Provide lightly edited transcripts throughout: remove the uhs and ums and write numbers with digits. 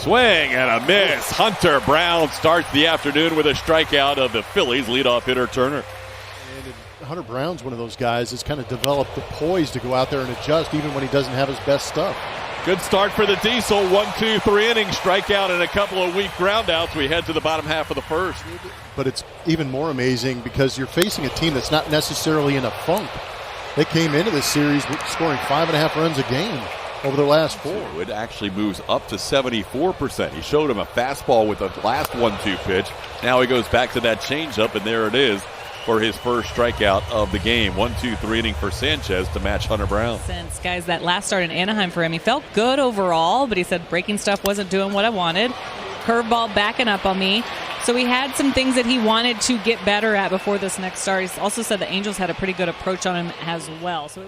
Swing and a miss. Hunter Brown starts the afternoon with a strikeout of the Phillies leadoff hitter Turner. And Hunter Brown's one of those guys that's kind of developed the poise to go out there and adjust even when he doesn't have his best stuff. Good start for the Diesel. 1, 2, 3 innings, strikeout and a couple of weak groundouts. We head to the bottom half of the first. But it's even more amazing because you're facing a team that's not necessarily in a funk. They came into this series scoring 5.5 runs a game over their last 4. It actually moves up to 74%. He showed him a fastball with the last 1-2 pitch. Now he goes back to that changeup, and there it is for his first strikeout of the game. 1, 2, 3 inning for Sanchez to match Hunter Brown. Since, guys, that last start in Anaheim for him, he felt good overall, but he said breaking stuff wasn't doing what I wanted. Curveball backing up on me. So he had some things that he wanted to get better at before this next start. He also said the Angels had a pretty good approach on him as well. So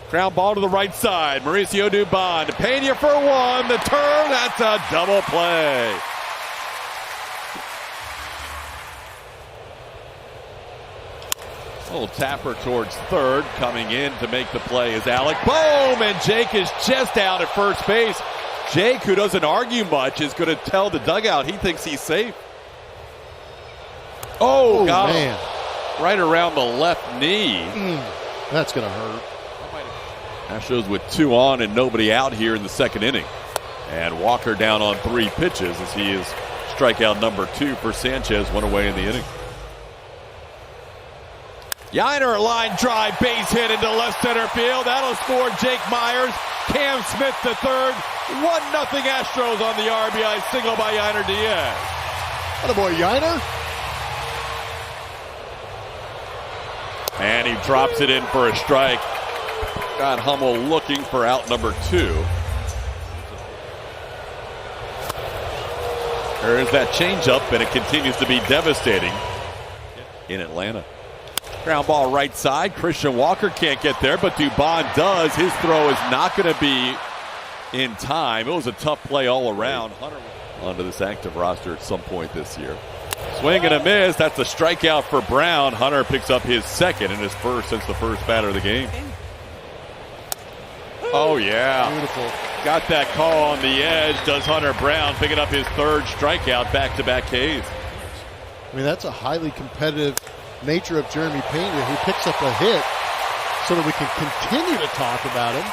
ground ball to the right side. Mauricio Dubon to Pena for 1. The turn, that's a double play. Little tapper towards third. Coming in to make the play is Alec. Boom! And Jake is just out at first base. Jake, who doesn't argue much, is going to tell the dugout he thinks he's safe. Oh, God. Man. Right around the left knee. That's going to hurt. Astros with 2 on and nobody out here in the second inning. And Walker down on 3 pitches as he is strikeout number 2 for Sanchez, 1 away in the inning. Yiner line drive, base hit into left center field. That'll score Jake Myers. Cam Smith to third. 1-0 Astros on the RBI single by Yiner Diaz. Attaboy, Yiner. And he drops it in for a strike. Got Hummel looking for out number 2. There is that changeup, and it continues to be devastating in Atlanta. Ground ball right side. Christian Walker can't get there, but Dubon does. His throw is not going to be in time. It was a tough play all around. Hunter onto this active roster at some point this year. Swing and a miss. That's a strikeout for Brown. Hunter picks up his second and his first since the first batter of the game. Oh, yeah. Beautiful. Got that call on the edge. Does Hunter Brown picking up his third strikeout, back-to-back Ks. I mean, that's a highly competitive nature of Jeremy Pena, who picks up a hit so that we can continue to talk about him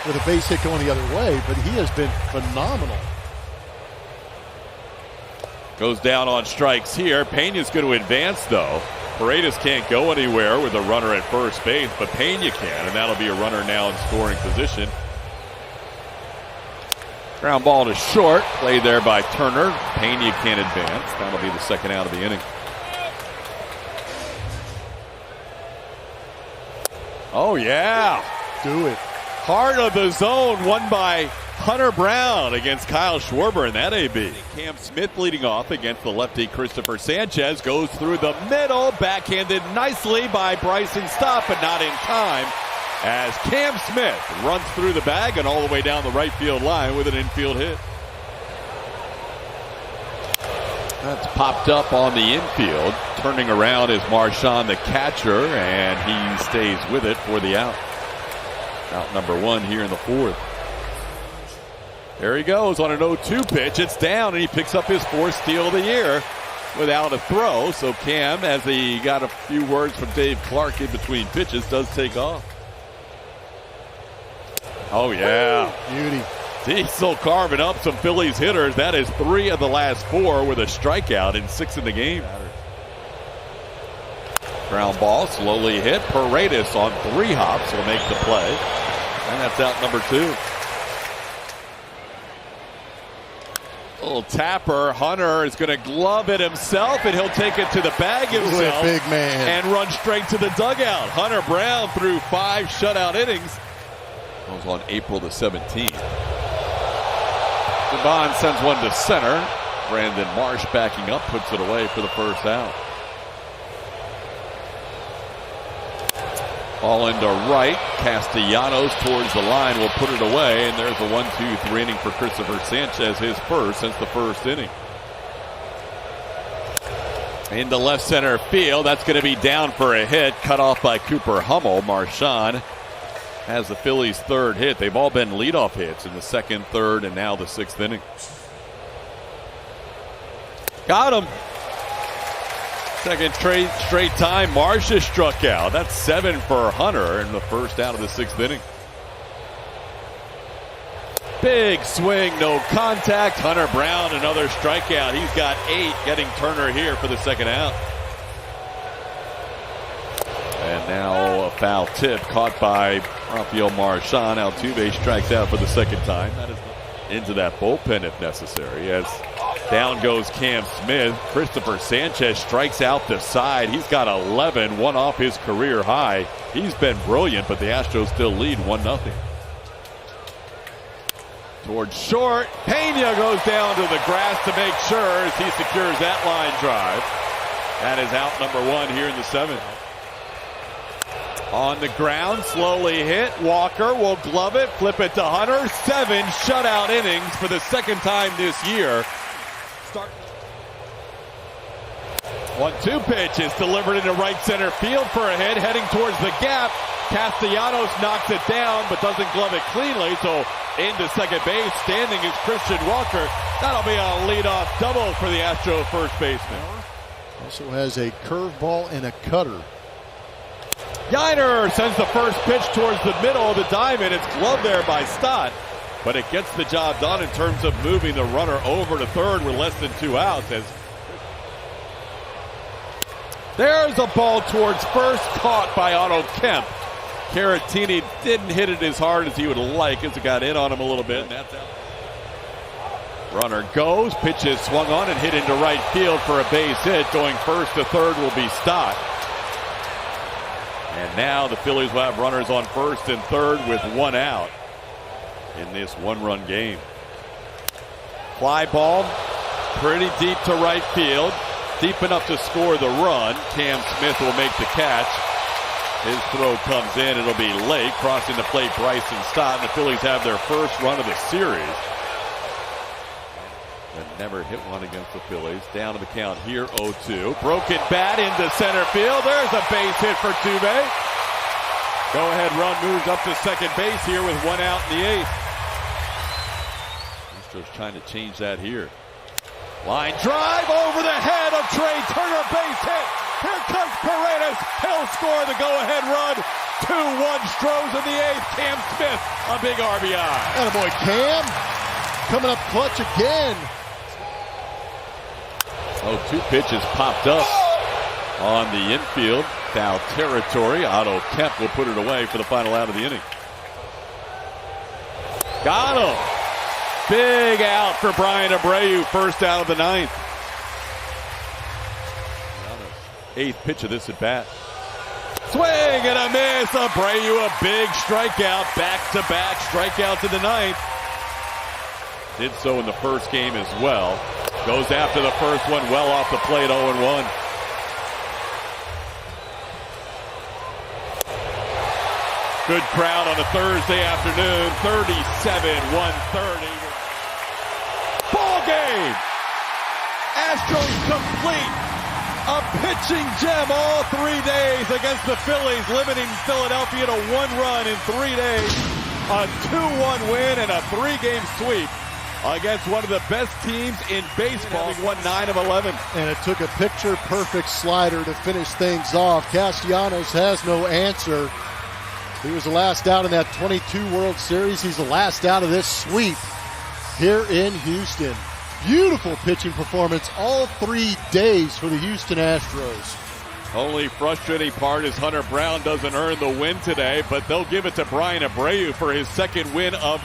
with a base hit going the other way, but he has been phenomenal. Goes down on strikes here. Pena's going to advance, though. Paredes can't go anywhere with a runner at first base, but Pena can, and that'll be a runner now in scoring position. Ground ball to short, played there by Turner. Pena can't advance. That'll be the second out of the inning. Oh, yeah. Do it. Heart of the zone, won by Hunter Brown against Kyle Schwarber in that AB. Cam Smith leading off against the lefty Christopher Sanchez. Goes through the middle, backhanded nicely by Bryson Stott, but not in time, as Cam Smith runs through the bag and all the way down the right field line with an infield hit. That's popped up on the infield. Turning around is Marchand, the catcher, and he stays with it for the out. Out number 1 here in the 4th. There he goes on an 0-2 pitch. It's down, and he picks up his 4th steal of the year without a throw. So Cam, as he got a few words from Dave Clark in between pitches, does take off. Oh, yeah. Beauty. Diesel carving up some Phillies hitters. That is 3 of the last 4 with a strikeout and 6 in the game. Ground ball slowly hit. Paredes on 3 hops will make the play. And that's out number 2. Little tapper. Hunter is going to glove it himself, and he'll take it to the bag himself. Big man. And run straight to the dugout. Hunter Brown threw 5 shutout innings. That was on April the 17th. Dubon sends one to center. Brandon Marsh backing up, puts it away for the first out. Ball into right. Castellanos towards the line will put it away, and there's a 1-2-3 inning for Christopher Sanchez, his first since the first inning. Into left center field. That's going to be down for a hit. Cut off by Cooper Hummel. Marchand has the Phillies' third hit. They've all been leadoff hits in the second, third, and now the sixth inning. Got him. Second straight time Marsh has struck out. That's 7 for Hunter in the first out of the sixth inning. Big swing, no contact. Hunter Brown, another strikeout. He's got 8, getting Turner here for the second out. And now a foul tip caught by Rafael Marchand. Altuve strikes out for the second time. That is into that bullpen if necessary. As down goes Cam Smith. Christopher Sanchez strikes out the side. He's got 11, one off his career high. He's been brilliant, but the Astros still lead 1-0. Towards short. Pena goes down to the grass to make sure as he secures that line drive. That is out number 1 here in the 7th. On the ground, slowly hit. Walker will glove it, flip it to Hunter. 7 shutout innings for the second time this year. 1-2 pitch is delivered into right center field for a hit, heading towards the gap. Castellanos knocks it down, but doesn't glove it cleanly. So into second base, standing is Christian Walker. That'll be a leadoff double for the Astros first baseman. Also has a curveball and a cutter. Yiner sends the first pitch towards the middle of the diamond. It's gloved there by Stott, but it gets the job done in terms of moving the runner over to third with less than 2 outs. As there's a ball towards first, caught by Otto Kemp. Caratini didn't hit it as hard as he would like as it got in on him a little bit, and that's out. Runner goes, pitch is swung on and hit into right field for a base hit. Going first to third will be Stott. And now the Phillies will have runners on first and third with 1 out in this 1-run game. Fly ball pretty deep to right field. Deep enough to score the run. Cam Smith will make the catch. His throw comes in. It'll be late. Crossing the plate, Bryson Stott. And the Phillies have their first run of the series. And never hit one against the Phillies. Down to the count here, 0-2. Broken bat into center field. There's a base hit for Tuve. Go-ahead run moves up to second base here with 1 out in the 8th. Astros trying to change that here. Line drive over the head of Trey Turner, base hit. Here comes Paredes. He'll score the go-ahead run. 2-1 Stros in the 8th. Cam Smith, a big RBI. Attaboy, Cam. Coming up clutch again. 2 pitches popped up on the infield. Foul territory. Otto Kemp will put it away for the final out of the inning. Got him. Big out for Brian Abreu. First out of the 9th. 8th pitch of this at bat. Swing and a miss. Abreu, a big strikeout. Back-to-back strikeouts in the 9th. Did so in the first game as well. Goes after the first one, well off the plate, 0-1. Good crowd on a Thursday afternoon, 37-130. Ball game! Astros complete. A pitching gem all 3 days against the Phillies, limiting Philadelphia to 1 run in 3 days. A 2-1 win and a 3-game sweep against one of the best teams in baseball. Won 9 of 11. And it took a picture-perfect slider to finish things off. Castellanos has no answer. He was the last out in that 22 World Series. He's the last out of this sweep here in Houston. Beautiful pitching performance all 3 days for the Houston Astros. Only frustrating part is Hunter Brown doesn't earn the win today, but they'll give it to Brian Abreu for his second win of the